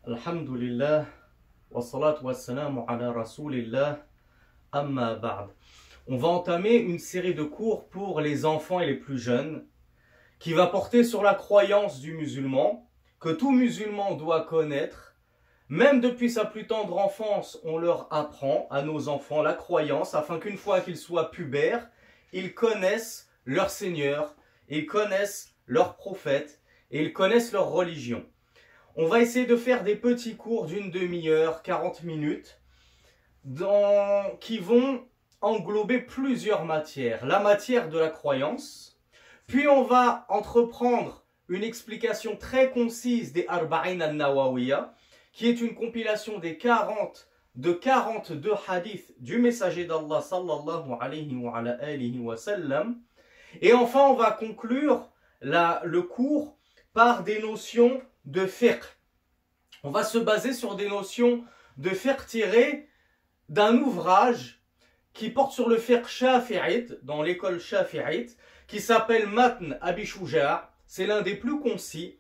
Alhamdulillah, wa salatu wa salamu ala rasulillah, amma ba'd. On va entamer une série de cours pour les enfants et les plus jeunes qui va porter sur la croyance du musulman, que tout musulman doit connaître. Même depuis sa plus tendre enfance, on leur apprend à nos enfants la croyance afin qu'une fois qu'ils soient pubères, ils connaissent leur Seigneur, ils connaissent leur prophète et ils connaissent leur religion. On va essayer de faire des petits cours d'une demi-heure, 40 minutes, qui vont englober plusieurs matières. La matière de la croyance, puis on va entreprendre une explication très concise des Arba'in al-Nawawiya, qui est une compilation des 42 hadiths du messager d'Allah sallallahu alayhi wa sallam. Et enfin, on va conclure le cours par des notions de fiqh. On va se baser sur des notions de fiqh tirées d'un ouvrage qui porte sur le fiqh shafi'ite, dans l'école shafi'ite, qui s'appelle Matn Abi Shuja'. C'est l'un des plus concis.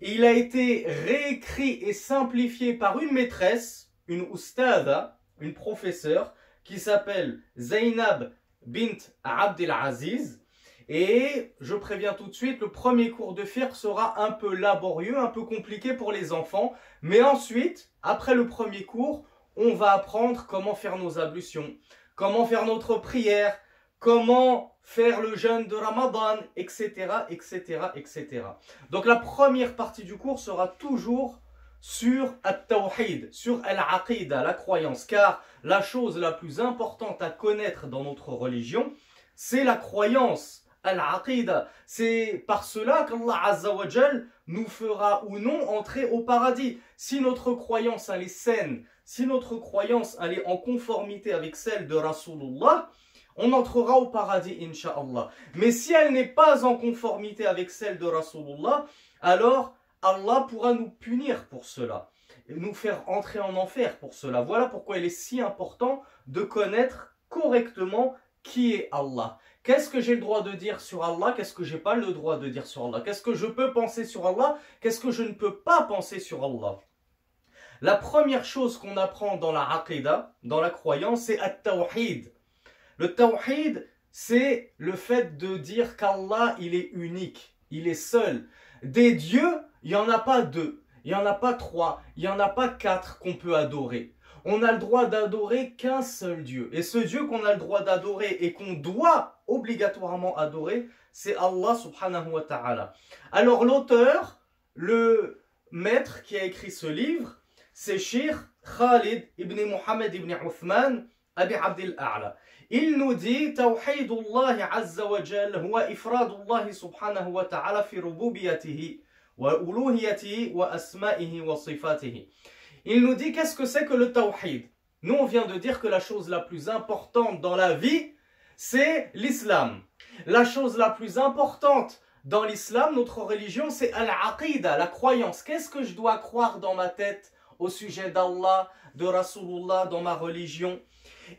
Il a été réécrit et simplifié par une maîtresse, une oustada, une professeure, qui s'appelle Zainab bint Abdel Aziz. Et je préviens tout de suite, le premier cours de fiqh sera un peu laborieux, un peu compliqué pour les enfants. Mais ensuite, après le premier cours, on va apprendre comment faire nos ablutions, comment faire notre prière, comment faire le jeûne de Ramadan, etc., etc., etc. Donc la première partie du cours sera toujours sur At-Tawhid, sur Al-Aqida, la croyance. Car la chose la plus importante à connaître dans notre religion, c'est la croyance. Al-Aqida, c'est par cela qu'Allah Azza wa Jal nous fera ou non entrer au paradis. Si notre croyance elle est saine, si notre croyance elle est en conformité avec celle de Rasulullah, on entrera au paradis, Inch'Allah. Mais si elle n'est pas en conformité avec celle de Rasulullah, alors Allah pourra nous punir pour cela, et nous faire entrer en enfer pour cela. Voilà pourquoi il est si important de connaître correctement qui est Allah. Qu'est-ce que j'ai le droit de dire sur Allah? Qu'est-ce que j'ai pas le droit de dire sur Allah? Qu'est-ce que je peux penser sur Allah? Qu'est-ce que je ne peux pas penser sur Allah? La première chose qu'on apprend dans la Aqidah, dans la croyance, c'est At-Tawhid. Le Tawhid, c'est le fait de dire qu'Allah, il est unique, il est seul. Des dieux, il n'y en a pas deux, il n'y en a pas trois, il n'y en a pas quatre qu'on peut adorer. On a le droit d'adorer qu'un seul Dieu. Et ce Dieu qu'on a le droit d'adorer et qu'on doit obligatoirement adorer, c'est Allah subhanahu wa ta'ala. Alors l'auteur, le maître qui a écrit ce livre, c'est Cheikh Khalid ibn Muhammad ibn Uthman Abi Abdel A'la. Il nous dit Tawhidullah azza wa jal huwa ifradullah subhanahu wa ta'ala fi rububiyatihi wa uluhiyatihi wa asma'ihi wa sifatihi. Il nous dit qu'est-ce que c'est que le tawhid. Nous on vient de dire que la chose la plus importante dans la vie, c'est l'islam. La chose la plus importante dans l'islam, notre religion, c'est al-aqida, la croyance. Qu'est-ce que je dois croire dans ma tête au sujet d'Allah, de Rasulullah, dans ma religion?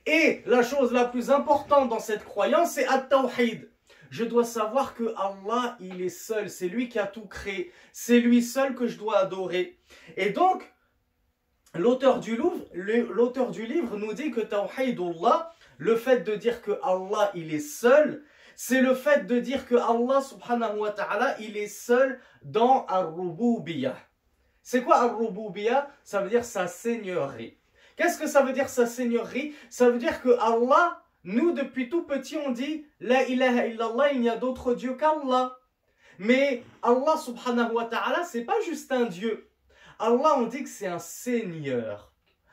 Et la chose la plus importante dans cette croyance, c'est at-tawhid. Je dois savoir que Allah, il est seul, c'est lui qui a tout créé, c'est lui seul que je dois adorer. Et donc, l'auteur du livre nous dit que Tawhidullah, le fait de dire que Allah il est seul, c'est le fait de dire que Allah subhanahu wa ta'ala il est seul dans Ar-Rububiyyah. C'est quoi Ar-Rububiyyah? Ça veut dire sa seigneurie. Qu'est-ce que ça veut dire sa seigneurie? Ça veut dire que Allah, nous depuis tout petit on dit La ilaha illallah, il n'y a d'autre Dieu qu'Allah. Mais Allah subhanahu wa ta'ala c'est pas juste un Dieu. Allah, on dit que c'est un Seigneur.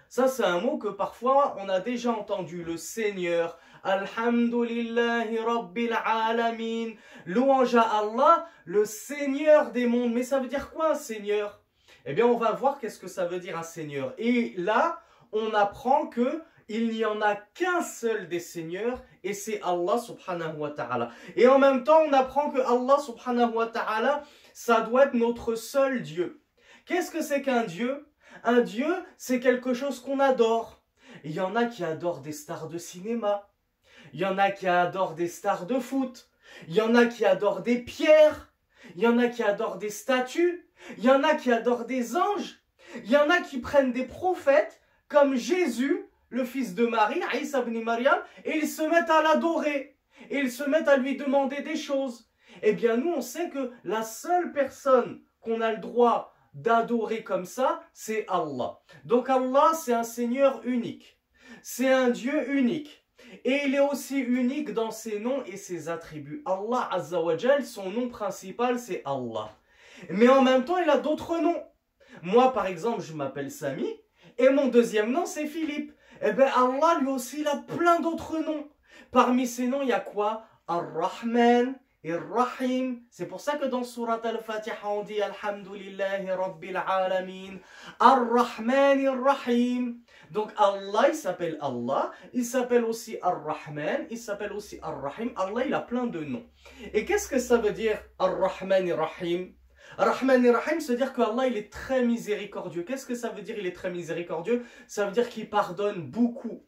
Ça, c'est un mot que parfois, on a déjà entendu. Le Seigneur. Alhamdulillahi Rabbil Alamin. Louange à Allah, le Seigneur des mondes. Mais ça veut dire quoi, un Seigneur? Eh bien, on va voir qu'est-ce que ça veut dire, un Seigneur. Et là, on apprend que il n'y en a qu'un seul des Seigneurs, et c'est Allah subhanahu wa ta'ala. Et en même temps, on apprend que Allah subhanahu wa ta'ala, ça doit être notre seul Dieu. Qu'est-ce que c'est qu'un Dieu? Un Dieu, c'est quelque chose qu'on adore. Il y en a qui adorent des stars de cinéma. Il y en a qui adorent des stars de foot. Il y en a qui adorent des pierres. Il y en a qui adorent des statues. Il y en a qui adorent des anges. Il y en a qui prennent des prophètes comme Jésus, le fils de Marie, Isa ibn Maryam, et ils se mettent à l'adorer. Et ils se mettent à lui demander des choses. Eh bien, nous, on sait que la seule personne qu'on a le droit d'adorer comme ça, c'est Allah. Donc Allah, c'est un Seigneur unique. C'est un Dieu unique. Et il est aussi unique dans ses noms et ses attributs. Allah Azza wa Jal, son nom principal, c'est Allah. Mais en même temps, il a d'autres noms. Moi, par exemple, je m'appelle Sami, et mon deuxième nom, c'est Philippe. Eh bien, Allah, lui aussi, il a plein d'autres noms. Parmi ces noms, il y a quoi? Ar-Rahman et Ar-Rahim. C'est pour ça que dans Surat Al-Fatiha, on dit Alhamdulillahi Rabbil Alamin. Ar-Rahman et Ar-Rahim. Donc Allah, il s'appelle Allah. Il s'appelle aussi Ar-Rahman. Il s'appelle aussi Ar-Rahim. Allah, il a plein de noms. Et qu'est-ce que ça veut dire Ar-Rahman et Ar-Rahim? Rahman et Rahim, c'est dire que Allah il est très miséricordieux. Qu'est-ce que ça veut dire il est très miséricordieux? Ça veut dire qu'il pardonne beaucoup.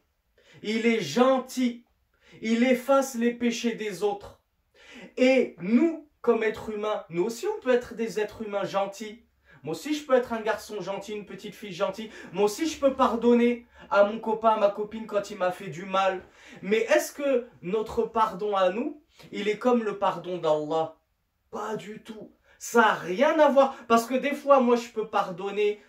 Il est gentil. Il efface les péchés des autres. Et nous, comme êtres humains, nous aussi on peut être des êtres humains gentils. Moi aussi je peux être un garçon gentil, une petite fille gentille. Moi aussi je peux pardonner à mon copain, à ma copine quand il m'a fait du mal. Mais est-ce que notre pardon à nous, il est comme le pardon d'Allah? Pas du tout. Ça n'a rien à voir. Parce que des fois, moi, je peux pardonner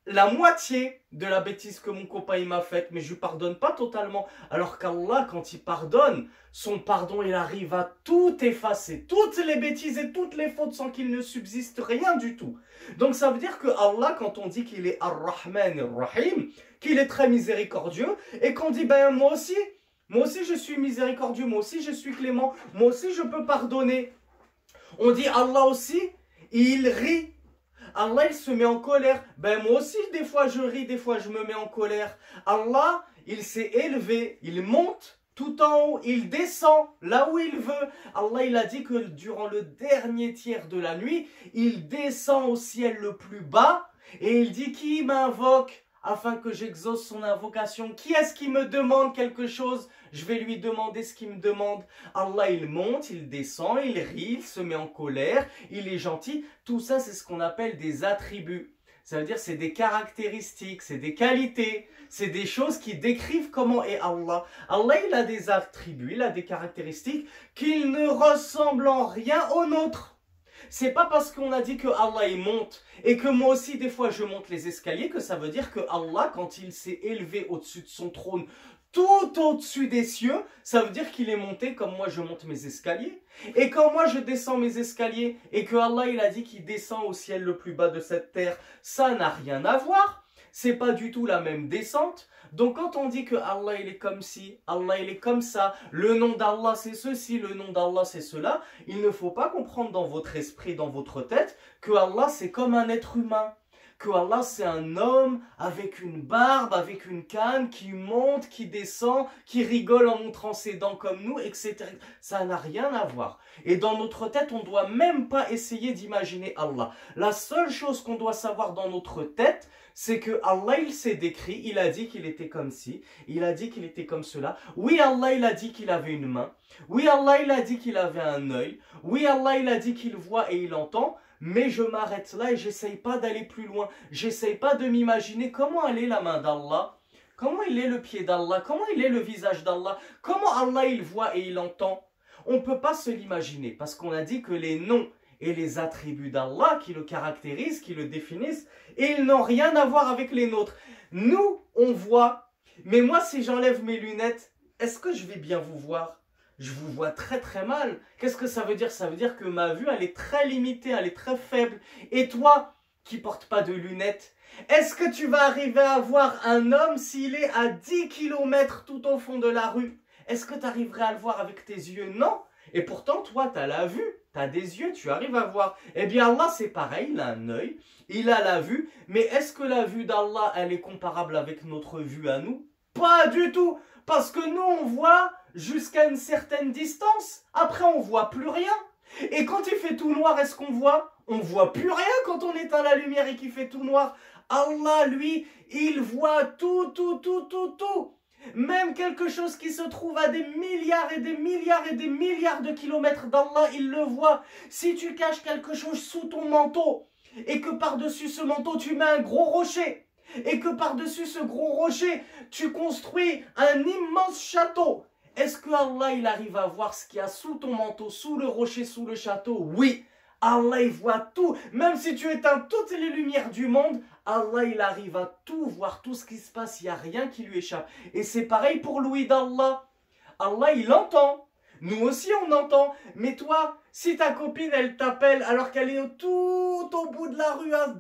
la moitié de la bêtise que mon copain m'a faite, mais je ne lui pardonne pas totalement. Alors qu'Allah, quand il pardonne, son pardon, il arrive à tout effacer. Toutes les bêtises et toutes les fautes sans qu'il ne subsiste rien du tout. Donc ça veut dire que Allah, quand on dit qu'il est Ar-Rahman et Ar-Rahim, qu'il est très miséricordieux, et qu'on dit, ben moi aussi je suis miséricordieux, moi aussi je suis clément, moi aussi je peux pardonner. On dit Allah aussi, il rit. Allah, il se met en colère. Ben moi aussi, des fois je ris, des fois je me mets en colère. Allah, il s'est élevé, il monte tout en haut, il descend là où il veut. Allah, il a dit que durant le dernier tiers de la nuit, il descend au ciel le plus bas et il dit qui m'invoque afin que j'exauce son invocation. Qui est-ce qui me demande quelque chose? Je vais lui demander ce qu'il me demande. Allah, il monte, il descend, il rit, il se met en colère, il est gentil. Tout ça, c'est ce qu'on appelle des attributs. Ça veut dire c'est des caractéristiques, c'est des qualités, c'est des choses qui décrivent comment est Allah. Allah, il a des attributs, il a des caractéristiques qui ne ressemblent en rien aux nôtres. C'est pas parce qu'on a dit que Allah il monte et que moi aussi des fois je monte les escaliers que ça veut dire que Allah, quand il s'est élevé au-dessus de son trône, tout au-dessus des cieux, ça veut dire qu'il est monté comme moi je monte mes escaliers. Et quand moi je descends mes escaliers et que Allah il a dit qu'il descend au ciel le plus bas de cette terre, ça n'a rien à voir. C'est pas du tout la même descente. Donc quand on dit que Allah il est comme ci, Allah il est comme ça, le nom d'Allah c'est ceci, le nom d'Allah c'est cela, il ne faut pas comprendre dans votre esprit, dans votre tête, que Allah c'est comme un être humain. Que Allah c'est un homme avec une barbe, avec une canne, qui monte, qui descend, qui rigole en montrant ses dents comme nous, etc. Ça n'a rien à voir. Et dans notre tête, on ne doit même pas essayer d'imaginer Allah. La seule chose qu'on doit savoir dans notre tête, c'est que Allah il s'est décrit, il a dit qu'il était comme ci, il a dit qu'il était comme cela. Oui, Allah il a dit qu'il avait une main. Oui, Allah il a dit qu'il avait un œil. Oui, Allah il a dit qu'il voit et il entend. Mais je m'arrête là et j'essaye pas d'aller plus loin. J'essaye pas de m'imaginer comment elle est la main d'Allah, comment il est le pied d'Allah, comment il est le visage d'Allah, comment Allah il voit et il entend. On ne peut pas se l'imaginer parce qu'on a dit que les noms et les attributs d'Allah qui le caractérisent, qui le définissent, ils n'ont rien à voir avec les nôtres. Nous, on voit, mais moi si j'enlève mes lunettes, est-ce que je vais bien vous voir ? Je vous vois très très mal. Qu'est-ce que ça veut dire? Ça veut dire que ma vue, elle est très limitée, elle est très faible. Et toi, qui portes pas de lunettes, est-ce que tu vas arriver à voir un homme s'il est à 10 km tout au fond de la rue? Est-ce que tu arriverais à le voir avec tes yeux? Non. Et pourtant, toi, tu as la vue, tu as des yeux, tu arrives à voir. Eh bien, Allah, c'est pareil, il a un œil, il a la vue. Mais est-ce que la vue d'Allah, elle est comparable avec notre vue à nous? Pas du tout. Parce que nous, on voit jusqu'à une certaine distance. Après, on voit plus rien. Et quand il fait tout noir, est-ce qu'on voit? On voit plus rien quand on éteint la lumière et qu'il fait tout noir. Allah, lui, il voit tout. Même quelque chose qui se trouve à des milliards et des milliards et des milliards de kilomètres d'Allah, il le voit. Si tu caches quelque chose sous ton manteau, et que par-dessus ce manteau tu mets un gros rocher, et que par-dessus ce gros rocher tu construis un immense château, est-ce que Allah il arrive à voir ce qu'il y a sous ton manteau, sous le rocher, sous le château? Oui, Allah il voit tout, même si tu éteins toutes les lumières du monde, Allah il arrive à tout voir, tout ce qui se passe, il n'y a rien qui lui échappe. Et c'est pareil pour l'ouïe d'Allah. Allah il entend. Nous aussi on entend, mais toi, si ta copine elle t'appelle alors qu'elle est tout au bout de la rue à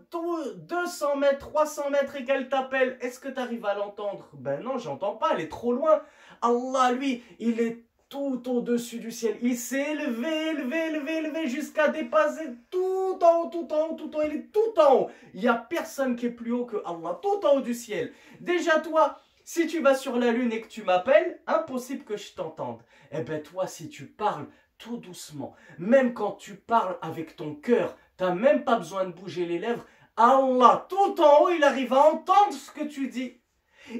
200 mètres, 300 mètres et qu'elle t'appelle, est-ce que tu arrives à l'entendre? Ben non, j'entends pas, elle est trop loin. Allah lui, il est tout au-dessus du ciel, il s'est élevé jusqu'à dépasser tout en haut, tout en haut, tout en haut, il est tout en haut. Il n'y a personne qui est plus haut que Allah, tout en haut du ciel. Déjà toi, si tu vas sur la lune et que tu m'appelles, impossible que je t'entende. Eh bien toi, si tu parles tout doucement, même quand tu parles avec ton cœur, tu n'as même pas besoin de bouger les lèvres, Allah, tout en haut, il arrive à entendre ce que tu dis.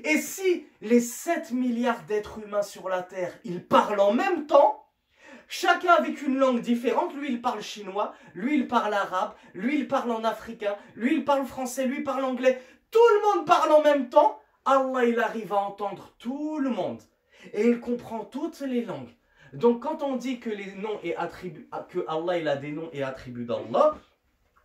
Et si les 7 milliards d'êtres humains sur la Terre, ils parlent en même temps, chacun avec une langue différente, lui il parle chinois, lui il parle arabe, lui il parle en africain, lui il parle français, lui il parle anglais, tout le monde parle en même temps, Allah il arrive à entendre tout le monde et il comprend toutes les langues. Donc quand on dit que les noms et attributs, que Allah il a des noms et attributs d'Allah,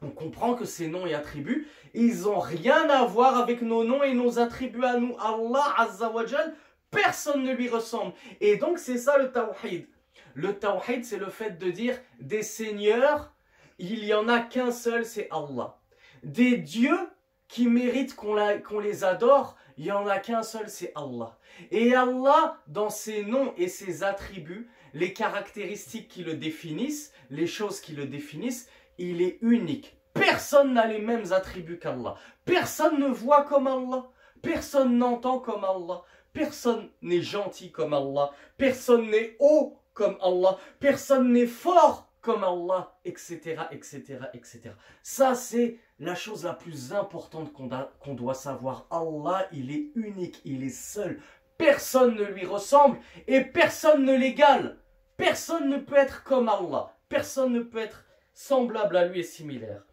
on comprend que ces noms et attributs, ils n'ont rien à voir avec nos noms et nos attributs à nous. Allah Azza wa Jal, personne ne lui ressemble. Et donc c'est ça le tawhid. Le tawhid c'est le fait de dire des seigneurs, il n'y en a qu'un seul, c'est Allah. Des dieux qui méritent qu'on les adore, il n'y en a qu'un seul, c'est Allah. Et Allah, dans ses noms et ses attributs, les caractéristiques qui le définissent, les choses qui le définissent, il est unique. Personne n'a les mêmes attributs qu'Allah. Personne ne voit comme Allah. Personne n'entend comme Allah. Personne n'est gentil comme Allah. Personne n'est haut comme Allah. Personne n'est fort comme Allah, etc., etc., etc. Ça, c'est la chose la plus importante qu'on doit savoir. Allah, il est unique, il est seul. Personne ne lui ressemble et personne ne l'égale. Personne ne peut être comme Allah. Personne ne peut être semblable à lui et similaire.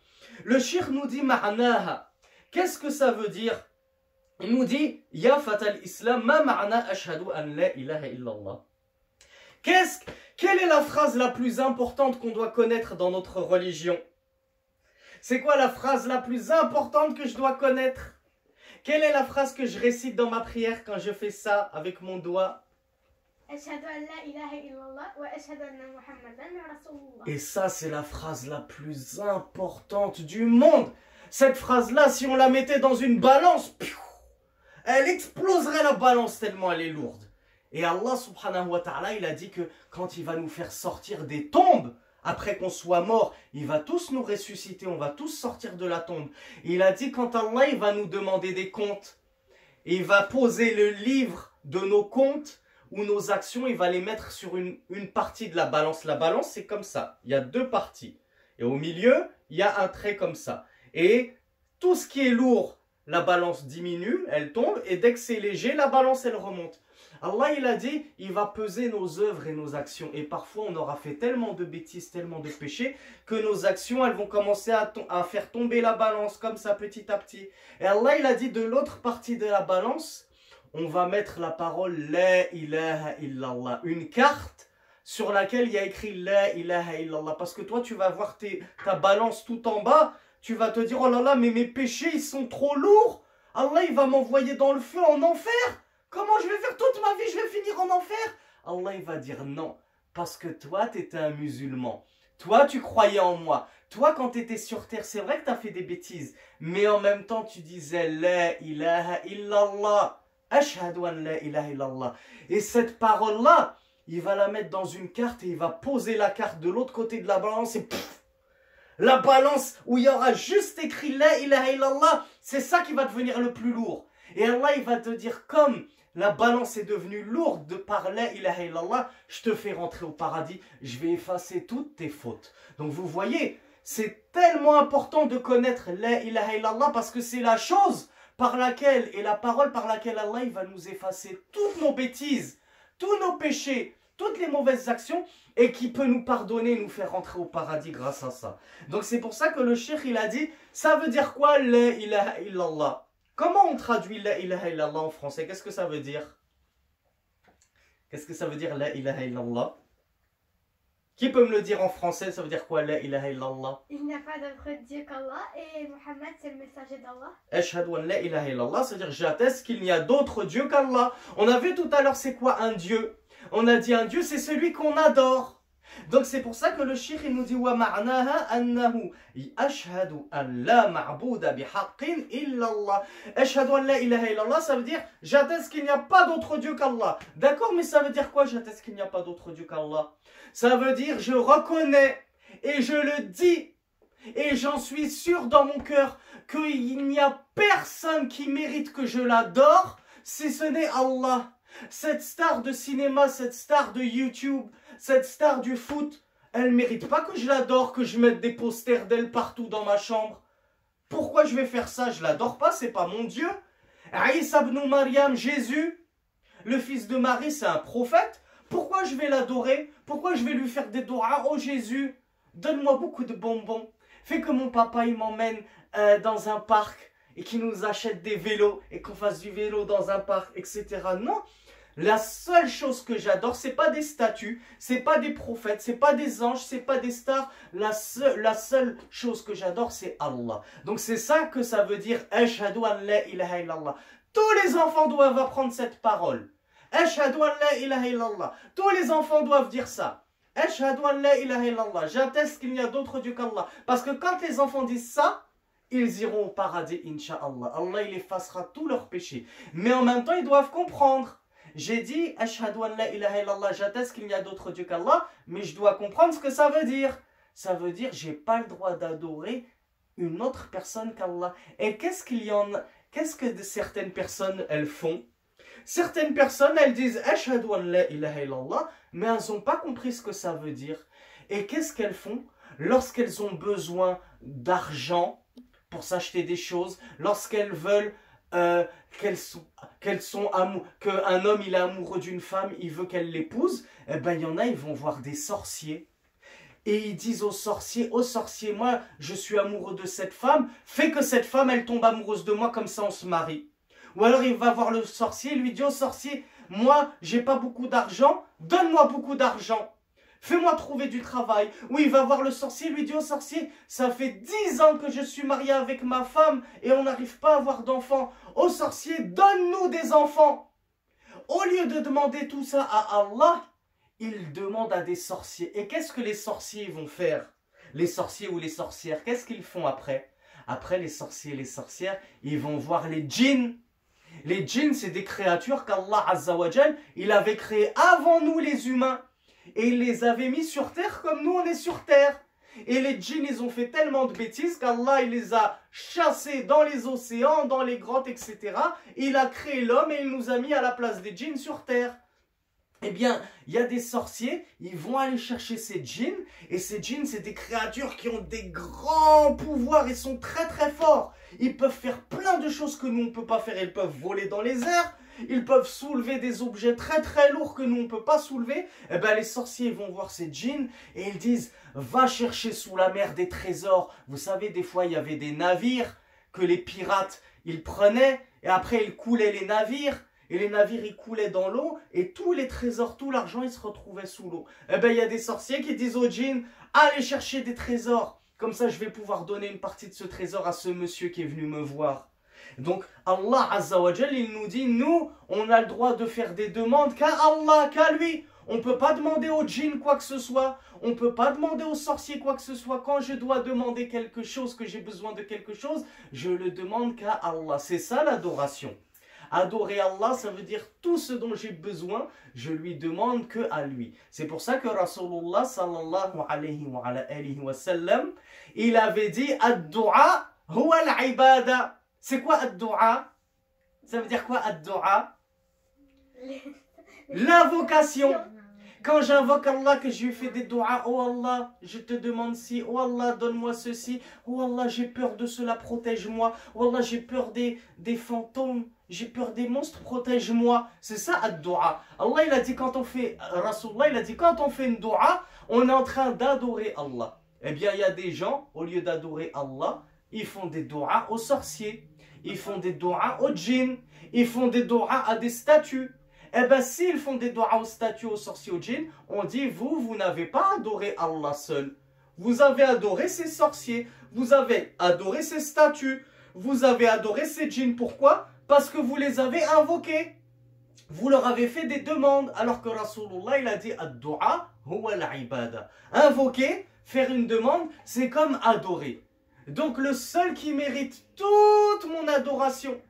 Le cheikh nous dit ma'naha. Qu'est-ce que ça veut dire? Il nous dit ya fatal islam ma ma'na ashhadu an la ilaha illallah. Quelle est la phrase la plus importante qu'on doit connaître dans notre religion? C'est quoi la phrase la plus importante que je dois connaître? Quelle est la phrase que je récite dans ma prière quand je fais ça avec mon doigt? Et ça, c'est la phrase la plus importante du monde. Cette phrase-là, si on la mettait dans une balance, elle exploserait la balance tellement elle est lourde. Et Allah subhanahu wa ta'ala, il a dit que quand il va nous faire sortir des tombes, après qu'on soit mort, il va tous nous ressusciter, on va tous sortir de la tombe. Et il a dit quand Allah il va nous demander des comptes, et il va poser le livre de nos comptes, ou nos actions, il va les mettre sur une partie de la balance. La balance, c'est comme ça. Il y a deux parties. Et au milieu, il y a un trait comme ça. Et tout ce qui est lourd, la balance diminue, elle tombe. Et dès que c'est léger, la balance, elle remonte. Allah, il a dit, il va peser nos œuvres et nos actions. Et parfois, on aura fait tellement de bêtises, tellement de péchés, que nos actions, elles vont commencer à faire tomber la balance comme ça, petit à petit. Et Allah, il a dit, de l'autre partie de la balance, on va mettre la parole La ilaha illallah, une carte sur laquelle il y a écrit La ilaha illallah. Parce que toi, tu vas voir ta balance tout en bas, tu vas te dire, oh là là, mais mes péchés, ils sont trop lourds. Allah, il va m'envoyer dans le feu, en enfer. Comment je vais faire toute ma vie, je vais finir en enfer? Allah, il va dire non, parce que toi, tu étais un musulman. Toi, tu croyais en moi. Toi, quand tu étais sur terre, c'est vrai que tu as fait des bêtises. Mais en même temps, tu disais La ilaha illallah. Ashhadu an la ilaha illallah. Et cette parole-là, il va la mettre dans une carte et il va poser la carte de l'autre côté de la balance et la balance où il y aura juste écrit La ilaha illallah, c'est ça qui va devenir le plus lourd. Et Allah, il va te dire, comme la balance est devenue lourde par La ilaha illallah, je te fais rentrer au paradis, je vais effacer toutes tes fautes. Donc vous voyez, c'est tellement important de connaître La ilaha illallah parce que c'est la chose par laquelle, et la parole par laquelle Allah il va nous effacer toutes nos bêtises, tous nos péchés, toutes les mauvaises actions et qui peut nous pardonner et nous faire rentrer au paradis grâce à ça. Donc c'est pour ça que le cheikh il a dit, ça veut dire quoi la ilaha illallah? Comment on traduit la ilaha illallah en français? Qu'est-ce que ça veut dire? Qu'est-ce que ça veut dire la ilaha illallah? Qui peut me le dire en français? Ça veut dire quoi la ilaha illallah? Il n'y a pas d'autre Dieu qu'Allah et Mohammed c'est le messager d'Allah. Ashhadu an la ilaha illallah, c'est-à-dire j'atteste qu'il n'y a d'autre Dieu qu'Allah. On a vu tout à l'heure c'est quoi un Dieu? On a dit un Dieu c'est celui qu'on adore. Donc c'est pour ça que le cheikh il nous dit wa ma'naha annahu ashhadu an la ma'buda bihaqqin illa Allah. Ashhadu an la ilaha illallah, ça veut dire j'atteste qu'il n'y a pas d'autre Dieu qu'Allah. D'accord, mais ça veut dire quoi j'atteste qu'il n'y a pas d'autre Dieu qu'Allah? Ça veut dire je reconnais et je le dis et j'en suis sûr dans mon cœur qu'il n'y a personne qui mérite que je l'adore si ce n'est Allah. Cette star de cinéma, cette star de YouTube, cette star du foot, elle ne mérite pas que je l'adore, que je mette des posters d'elle partout dans ma chambre. Pourquoi je vais faire ça? Je l'adore pas, c'est pas mon Dieu. Isa ibn Maryam, Jésus, le fils de Marie, c'est un prophète. Pourquoi je vais l'adorer? Pourquoi je vais lui faire des doigts? Oh Jésus, donne-moi beaucoup de bonbons. Fais que mon papa il m'emmène dans un parc et qu'il nous achète des vélos et qu'on fasse du vélo dans un parc, etc. Non. La seule chose que j'adore, c'est pas des statues, c'est pas des prophètes, c'est pas des anges, c'est pas des stars. La seule chose que j'adore, c'est Allah. Donc c'est ça que ça veut dire Ashhadu an la ilaha illallah. Tous les enfants doivent apprendre cette parole. Ashhadu an la ilaha illallah. Tous les enfants doivent dire ça. Ashhadu an la ilaha illallah. J'atteste qu'il n'y a d'autre Dieu qu'Allah. Parce que quand les enfants disent ça, ils iront au paradis, incha'Allah. Allah, il effacera tous leurs péchés. Mais en même temps, ils doivent comprendre. J'ai dit, Ashhadu an la ilaha illallah, j'atteste qu'il n'y a d'autre Dieu qu'Allah, mais je dois comprendre ce que ça veut dire. Ça veut dire, j'ai pas le droit d'adorer une autre personne qu'Allah. Et qu'est-ce que certaines personnes, elles font? Certaines personnes, elles disent, Ashhadu an la ilaha illallah, mais elles n'ont pas compris ce que ça veut dire. Et qu'est-ce qu'elles font? Lorsqu'elles ont besoin d'argent pour s'acheter des choses, lorsqu'elles veulent qu'un homme il est amoureux d'une femme, il veut qu'elle l'épouse, eh ben il y en a, ils vont voir des sorciers et ils disent aux sorciers, moi je suis amoureux de cette femme, fais que cette femme elle tombe amoureuse de moi, comme ça on se marie. Ou alors il va voir le sorcier, il lui dit au sorcier, moi j'ai pas beaucoup d'argent, donne-moi beaucoup d'argent. Fais-moi trouver du travail. Ou il va voir le sorcier, lui dit au sorcier, ça fait 10 ans que je suis marié avec ma femme et on n'arrive pas à avoir d'enfants. Au sorcier, donne-nous des enfants. Au lieu de demander tout ça à Allah, il demande à des sorciers. Et qu'est-ce que les sorciers vont faire? Les sorciers ou les sorcières, qu'est-ce qu'ils font après? Après, les sorciers et les sorcières, ils vont voir les djinns. Les djinns, c'est des créatures qu'Allah Azza wa Jal, il avait créées avant nous les humains. Et il les avait mis sur terre comme nous on est sur terre. Et les djinns ils ont fait tellement de bêtises qu'Allah il les a chassés dans les océans, dans les grottes, etc. Il a créé l'homme et il nous a mis à la place des djinns sur terre. Eh bien, il y a des sorciers, ils vont aller chercher ces djinns. Et ces djinns, c'est des créatures qui ont des grands pouvoirs. Ils sont très très forts. Ils peuvent faire plein de choses que nous on ne peut pas faire. Ils peuvent voler dans les airs. Ils peuvent soulever des objets très très lourds que nous on ne peut pas soulever. Eh bien les sorciers vont voir ces djinns et ils disent, va chercher sous la mer des trésors. Vous savez, des fois il y avait des navires que les pirates ils prenaient et après ils coulaient les navires. Et les navires ils coulaient dans l'eau et tous les trésors, tout l'argent ils se retrouvaient sous l'eau. Eh bien il y a des sorciers qui disent aux djinns, allez chercher des trésors. Comme ça je vais pouvoir donner une partie de ce trésor à ce monsieur qui est venu me voir. Donc Allah Azza wa Jal, il nous dit, nous, on a le droit de faire des demandes qu'à Allah, qu'à lui. On ne peut pas demander aux djinns quoi que ce soit. On ne peut pas demander aux sorciers quoi que ce soit. Quand je dois demander quelque chose, que j'ai besoin de quelque chose, je le demande qu'à Allah. C'est ça l'adoration. Adorer Allah, ça veut dire tout ce dont j'ai besoin, je lui demande que à lui. C'est pour ça que Rasulullah sallallahu alayhi wa sallam, il avait dit, ad-du'a huwa al-ibada. C'est quoi ad-du'a? Ça veut dire quoi ad-du'a? L'invocation. Quand j'invoque Allah, que je lui fais des doigts, oh Allah, je te demande ci, oh Allah, donne-moi ceci, oh Allah, j'ai peur de cela, protège-moi, oh Allah, j'ai peur des fantômes, j'ai peur des monstres, protège-moi. C'est ça, ad-doua. Allah, il a dit quand on fait, Rasulullah, il a dit quand on fait une doua, on est en train d'adorer Allah. Eh bien, il y a des gens, au lieu d'adorer Allah, ils font des doigts aux sorciers, ils font des doigts aux djinns, ils font des doigts à des statues. Eh bien, s'ils font des doigts aux statues, aux sorciers, aux djinns, on dit, vous n'avez pas adoré Allah seul. Vous avez adoré ces sorciers, vous avez adoré ces statues, vous avez adoré ces djinns. Pourquoi? Parce que vous les avez invoqués. Vous leur avez fait des demandes. Alors que Rasulullah, il a dit, ad-du'a huwa al-ibada. Invoquer, faire une demande, c'est comme adorer. Donc le seul qui mérite toute mon adoration,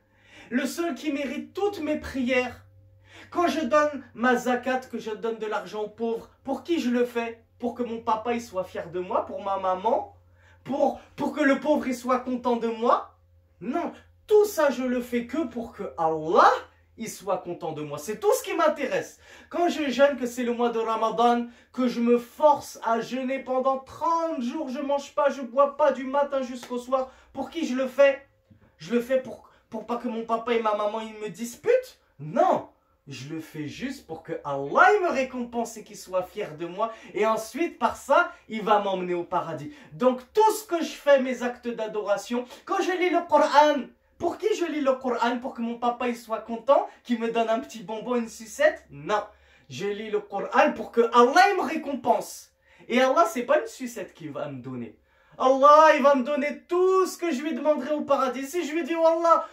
le seul qui mérite toutes mes prières, quand je donne ma zakat, que je donne de l'argent aux pauvres, pour qui je le fais? Pour que mon papa il soit fier de moi, pour ma maman, pour que le pauvre il soit content de moi? Non, tout ça je le fais que pour que Allah il soit content de moi. C'est tout ce qui m'intéresse. Quand je jeûne, que c'est le mois de Ramadan, que je me force à jeûner pendant 30 jours, je ne mange pas, je ne bois pas du matin jusqu'au soir. Pour qui je le fais? Je le fais pour pas que mon papa et ma maman ils me disputent? Non, je le fais juste pour que Allah il me récompense et qu'il soit fier de moi. Et ensuite, par ça, il va m'emmener au paradis. Donc tout ce que je fais, mes actes d'adoration, quand je lis le Coran, pour qui je lis le Coran? Pour que mon papa il soit content, qu'il me donne un petit bonbon, une sucette? Non. Je lis le Coran pour que Allah il me récompense. Et Allah, c'est pas une sucette qu'il va me donner. Allah, il va me donner tout ce que je lui demanderai au paradis. Si je lui dis, oh Allah,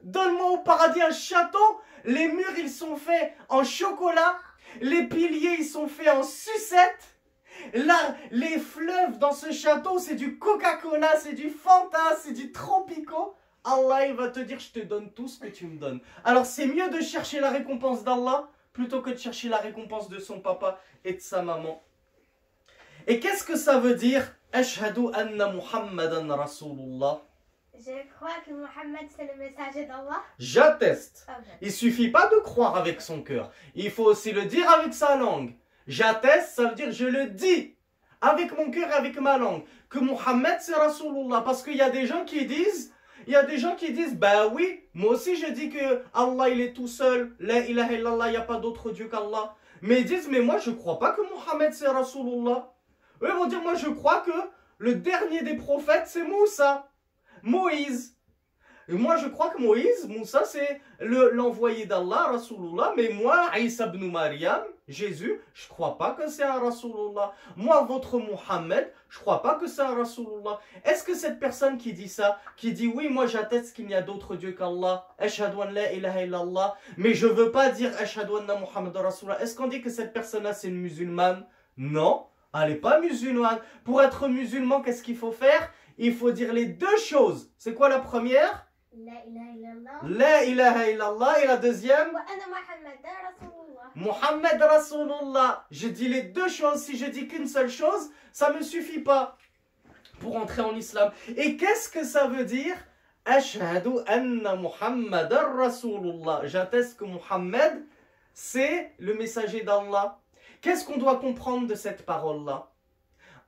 donne-moi au paradis un château, les murs ils sont faits en chocolat, les piliers ils sont faits en sucette. Là, les fleuves dans ce château, c'est du Coca-Cola, c'est du Fanta, c'est du Tropico. Allah, il va te dire, je te donne tout ce que tu me donnes. Alors, c'est mieux de chercher la récompense d'Allah plutôt que de chercher la récompense de son papa et de sa maman. Et qu'est-ce que ça veut dire? Ashhadu anna Muhammadan Rasulullah. Je crois que Mohammed c'est le messager d'Allah. J'atteste. Okay. Il suffit pas de croire avec son cœur. Il faut aussi le dire avec sa langue. J'atteste, ça veut dire je le dis avec mon cœur et avec ma langue. Que Mohammed c'est Rasulullah. Parce qu'il y a des gens qui disent, bah oui, moi aussi je dis que Allah il est tout seul, la ilaha illallah, il n'y a pas d'autre Dieu qu'Allah. Mais ils disent, mais moi je crois pas que Mohammed c'est Rasulullah. Eux vont dire, moi je crois que le dernier des prophètes c'est Moussa, Moïse. Et moi je crois que Moussa c'est l'envoyé d'Allah, Rasulullah. Mais moi, Isa ibn Maryam, Jésus, je crois pas que c'est un Rasulullah. Moi, votre Mohammed, je crois pas que c'est un Rasulullah. Est-ce que cette personne qui dit ça, qui dit oui, moi j'atteste qu'il n'y a d'autre Dieu qu'Allah, Ashhadu an la ilaha illallah, mais je veux pas dire Ashhadu anna Muhammad Rasulullah, est-ce qu'on dit que cette personne-là c'est une musulmane? Non, elle n'est pas musulmane. Pour être musulman, qu'est-ce qu'il faut faire? Il faut dire les deux choses. C'est quoi la première? La ilaha illallah. La ilaha illallah. Et la deuxième? Wa ana Muhammadan Rasulullah. Muhammad Rasulullah. Je dis les deux choses. Si je dis qu'une seule chose, ça ne me suffit pas pour entrer en islam. Et qu'est-ce que ça veut dire? Ashhadu anna Muhammadan Rasulullah. J'atteste que Muhammad, c'est le messager d'Allah. Qu'est-ce qu'on doit comprendre de cette parole-là?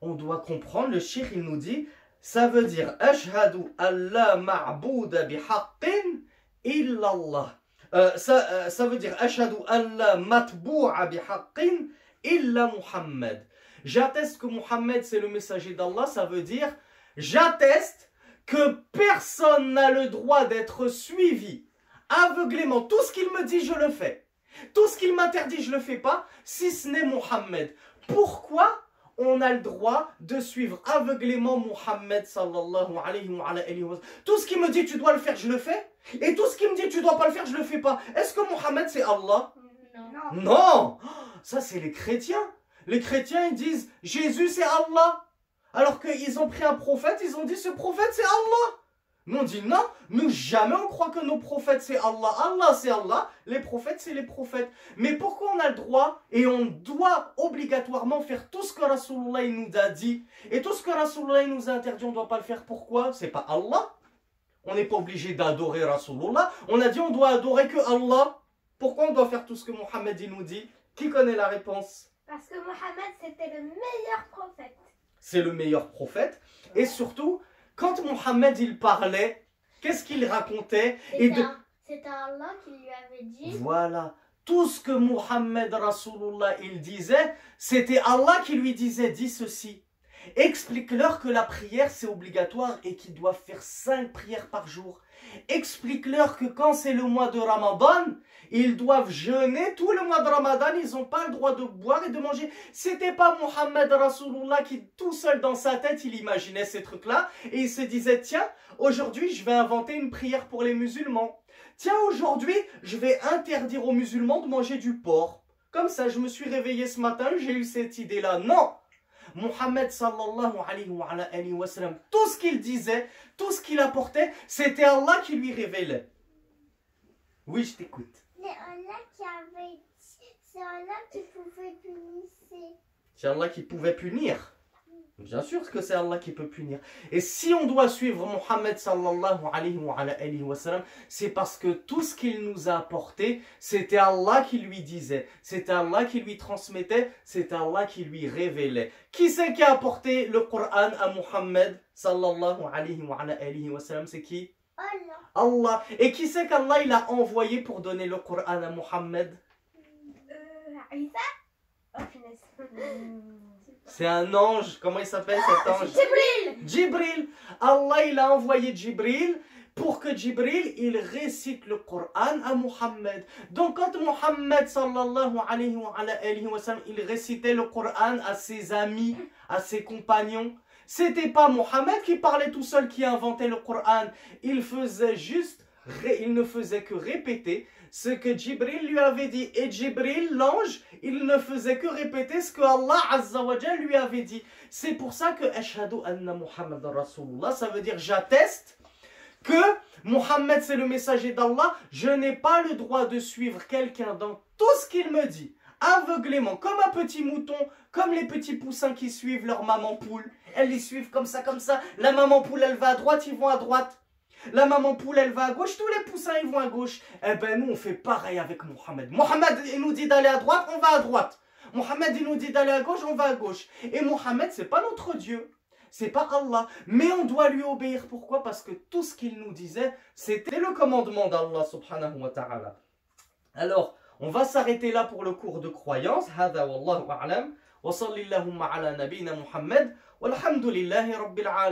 On doit comprendre, le cheikh il nous dit, ça veut dire Ashhadu an la ma'bouda bihaqqin illallah. Ça veut dire Ashhadu an la matbou'a bihaqqin illa Muhammad. J'atteste que Muhammad c'est le messager d'Allah. Ça veut dire j'atteste que personne n'a le droit d'être suivi aveuglément. Tout ce qu'il me dit je le fais. Tout ce qu'il m'interdit je le fais pas, si ce n'est Muhammad. Pourquoi on a le droit de suivre aveuglément Muhammad sallallahu alayhi wa sallam? Tout ce qu'il me dit tu dois le faire, je le fais. Et tout ce qu'il me dit tu dois pas le faire, je le fais pas. Est-ce que Muhammad c'est Allah? Non. Non. Ça c'est les chrétiens. Les chrétiens ils disent Jésus c'est Allah. Alors qu'ils ont pris un prophète, ils ont dit ce prophète c'est Allah. Nous on dit non, nous jamais on croit que nos prophètes c'est Allah. Allah c'est Allah, les prophètes c'est les prophètes. Mais pourquoi on a le droit et on doit obligatoirement faire tout ce que Rasulullah nous a dit et tout ce que Rasulullah nous a interdit, on ne doit pas le faire? Pourquoi? C'est pas Allah. On n'est pas obligé d'adorer Rasulullah. On a dit on doit adorer que Allah. Pourquoi on doit faire tout ce que Mohammed nous dit? Qui connaît la réponse? Parce que Mohammed, c'était le meilleur prophète. C'est le meilleur prophète. Et surtout, quand Mohammed il parlait, qu'est-ce qu'il racontait? C'était Allah qui lui avait dit. Voilà. Tout ce que Mohammed Rasulullah il disait, c'était Allah qui lui disait, dis ceci. Explique-leur que la prière c'est obligatoire et qu'ils doivent faire 5 prières par jour. Explique-leur que quand c'est le mois de Ramadan, ils doivent jeûner tout le mois de Ramadan, ils n'ont pas le droit de boire et de manger. C'était pas Mohammed Rasulullah qui tout seul dans sa tête, il imaginait ces trucs-là et il se disait, tiens, aujourd'hui je vais inventer une prière pour les musulmans. Tiens, aujourd'hui je vais interdire aux musulmans de manger du porc. Comme ça, je me suis réveillé ce matin, j'ai eu cette idée-là. Non! Mohammed sallallahu alayhi wa sallam, tout ce qu'il disait, tout ce qu'il apportait, c'était Allah qui lui révélait. Oui, je t'écoute. C'est Allah qui avait dit, c'est Allah qui pouvait punir. C'est Allah qui pouvait punir. Bien sûr que c'est Allah qui peut punir. Et si on doit suivre Mohammed sallallahu alayhi wa sallam, c'est parce que tout ce qu'il nous a apporté, c'était Allah qui lui disait, c'était Allah qui lui transmettait, c'était Allah qui lui révélait. Qui c'est qui a apporté le Coran à Mohammed sallallahu alayhi wa sallam? C'est qui? Allah. Allah. Et qui c'est qu'Allah il a envoyé pour donner le Coran à Mohammed? Isa. Oh, finesse. C'est un ange. Comment il s'appelle cet ange? Jibril. Jibril. Allah il a envoyé Jibril pour que Jibril il récite le Coran à Mohammed. Donc quand Mohammed sallallahu alayhi wa sallam il récitait le Coran à ses amis, à ses compagnons, c'était pas Mohammed qui parlait tout seul, qui inventait le Coran. Il faisait juste, il ne faisait que répéter ce que Jibril lui avait dit. Et Jibril, l'ange, il ne faisait que répéter ce que Allah Azza wa Jal lui avait dit. C'est pour ça que Ashhadu anna Muhammad Rasulullah, ça veut dire j'atteste que Mohammed c'est le messager d'Allah. Je n'ai pas le droit de suivre quelqu'un dans tout ce qu'il me dit, aveuglément, comme un petit mouton, comme les petits poussins qui suivent leur maman poule. Elles les suivent comme ça, comme ça. La maman poule, elle va à droite, ils vont à droite. La maman poule, elle va à gauche, tous les poussins, ils vont à gauche. Eh ben, nous, on fait pareil avec Mohammed. Mohammed, il nous dit d'aller à droite, on va à droite. Mohammed, il nous dit d'aller à gauche, on va à gauche. Et Mohammed, c'est pas notre Dieu. C'est pas Allah. Mais on doit lui obéir. Pourquoi? Parce que tout ce qu'il nous disait, c'était le commandement d'Allah, subhanahu wa ta'ala. Alors, on va s'arrêter là pour le cours de croyance. Hada wallahu a'lam. Wa sallallahu ala nabina Muhammad. Walhamdulillahi rabbil alamin.